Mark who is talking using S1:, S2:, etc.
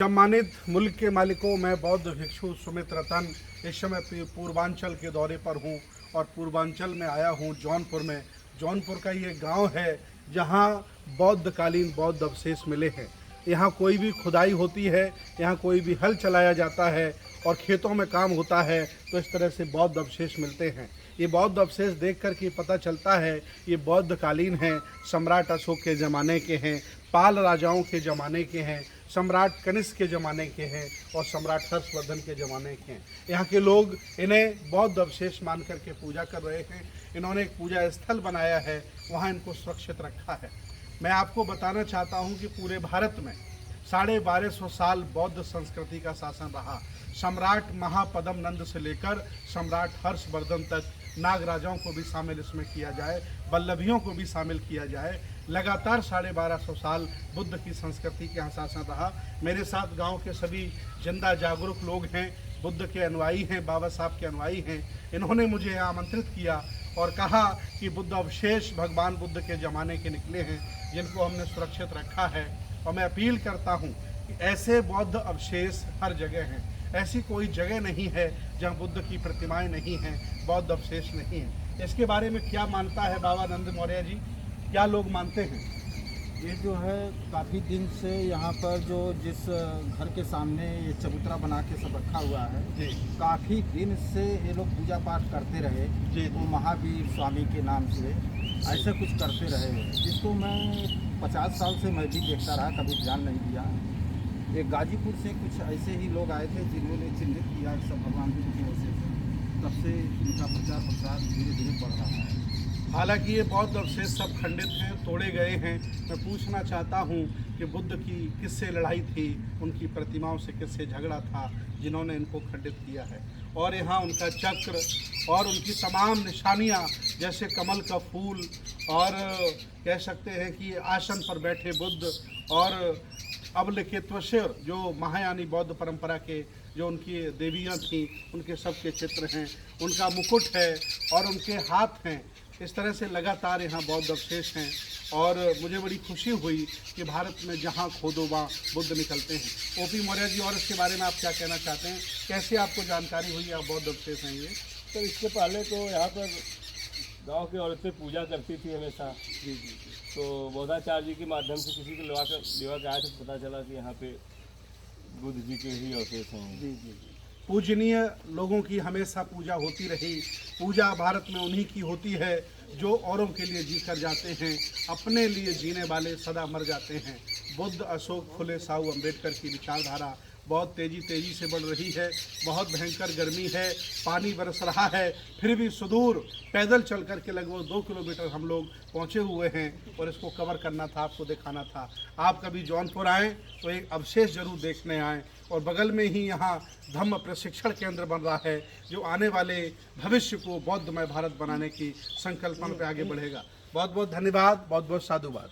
S1: सम्मानित मुल्क के मालिकों, मैं बौद्ध भिक्षु सुमित रतन इस समय पूर्वांचल के दौरे पर हूँ और पूर्वांचल में आया हूँ जौनपुर में। जौनपुर का ये गांव है जहाँ बौद्धकालीन बौद्ध अवशेष मिले हैं। यहाँ कोई भी खुदाई होती है, यहाँ कोई भी हल चलाया जाता है और खेतों में काम होता है तो इस तरह से बौद्ध अवशेष मिलते हैं। ये बौद्ध अवशेष देख कर के पता चलता है ये बौद्धकालीन हैं, सम्राट अशोक के ज़माने के हैं, पाल राजाओं के ज़माने के हैं, सम्राट कनिष्क के ज़माने के हैं और सम्राट हर्षवर्धन के ज़माने के हैं। यहाँ के लोग इन्हें बौद्ध अवशेष मान कर के पूजा कर रहे हैं। इन्होंने एक पूजा स्थल बनाया है, वहाँ इनको सुरक्षित रखा है। मैं आपको बताना चाहता हूँ कि पूरे भारत में 1250 साल बौद्ध संस्कृति का शासन रहा। सम्राट महापद्म नंद से लेकर सम्राट हर्षवर्धन तक, नाग राजाओं को भी शामिल इसमें किया जाए, वल्लभियों को भी शामिल किया जाए, लगातार 1250 साल बुद्ध की संस्कृति के यहाँ शासन रहा। मेरे साथ गांव के सभी जिंदा जागरूक लोग हैं, बुद्ध के अनुयायी हैं, बाबा साहब के अनुयायी हैं। इन्होंने मुझे यहाँ आमंत्रित किया और कहा कि बुद्ध अवशेष भगवान बुद्ध के ज़माने के निकले हैं जिनको हमने सुरक्षित रखा है। और मैं अपील करता हूँ कि ऐसे बौद्ध अवशेष हर जगह हैं। ऐसी कोई जगह नहीं है जहाँ बुद्ध की प्रतिमाएं नहीं हैं, बौद्ध अवशेष नहीं हैं। इसके बारे में क्या मानता है बाबा नंद मौर्य जी, क्या लोग मानते हैं?
S2: ये जो है काफ़ी दिन से यहाँ पर जो जिस घर के सामने ये चबूतरा बना के सब रखा हुआ है
S1: जी,
S2: काफ़ी दिन से ये लोग पूजा पाठ करते रहे
S1: जी,
S2: वो महावीर स्वामी के नाम से ऐसे कुछ करते रहे, जिसको मैं 50 साल से मैं भी देखता रहा, कभी ध्यान नहीं दिया। ये गाजीपुर से कुछ ऐसे ही लोग आए थे जिन्होंने चिन्हित किया कि सब भगवान बुद्ध के ऐसे थे। तब से इनका प्रचार प्रसार धीरे धीरे बढ़ रहा है।
S1: हालांकि ये बौद्ध अवशेष सब खंडित हैं, तोड़े गए हैं। मैं पूछना चाहता हूँ कि बुद्ध की किससे लड़ाई थी, उनकी प्रतिमाओं से किससे झगड़ा था जिन्होंने इनको खंडित किया है। और यहाँ उनका चक्र और उनकी तमाम निशानियाँ, जैसे कमल का फूल और कह सकते हैं कि आसन पर बैठे बुद्ध और अवलोकितेश्वर जो महायानी बौद्ध परंपरा के जो उनकी देवियाँ थीं, उनके सबके चित्र हैं, उनका मुकुट है और उनके हाथ हैं। इस तरह से लगातार यहाँ बौद्ध अवशेष हैं और मुझे बड़ी खुशी हुई कि भारत में जहाँ खोदो वहाँ बुद्ध निकलते हैं। ओपी मौर्य जी, और इसके बारे में आप क्या कहना चाहते हैं? कैसे आपको जानकारी हुई आप बौद्ध अवशेष हैं ये?
S3: तो इसके पहले तो यहाँ पर गांव की औरतें पूजा करती थी हमेशा।
S1: जी जी
S3: तो बौद्धाचार्य जी के माध्यम से किसी को लेवा के आए तो पता चला कि यहाँ पे बुद्ध जी के ही अवशेष हैं।
S1: जी जी जी। पूजनीय लोगों की हमेशा पूजा होती रही। पूजा भारत में उन्हीं की होती है जो औरों के लिए जी कर जाते हैं, अपने लिए जीने वाले सदा मर जाते हैं। बुद्ध, अशोक, फुले, साहू अम्बेडकर की विचारधारा बहुत तेज़ी से बढ़ रही है। बहुत भयंकर गर्मी है, पानी बरस रहा है, फिर भी सुदूर पैदल चल कर के लगभग 2 किलोमीटर हम लोग पहुँचे हुए हैं और इसको कवर करना था, आपको दिखाना था। आप कभी जौनपुर आएँ तो एक अवशेष जरूर देखने आएँ। और बगल में ही यहाँ धम्म प्रशिक्षण केंद्र बन रहा है जो आने वाले भविष्य को बौद्धमय भारत बनाने की संकल्पना पे आगे बढ़ेगा। बहुत बहुत धन्यवाद, बहुत बहुत साधुवाद।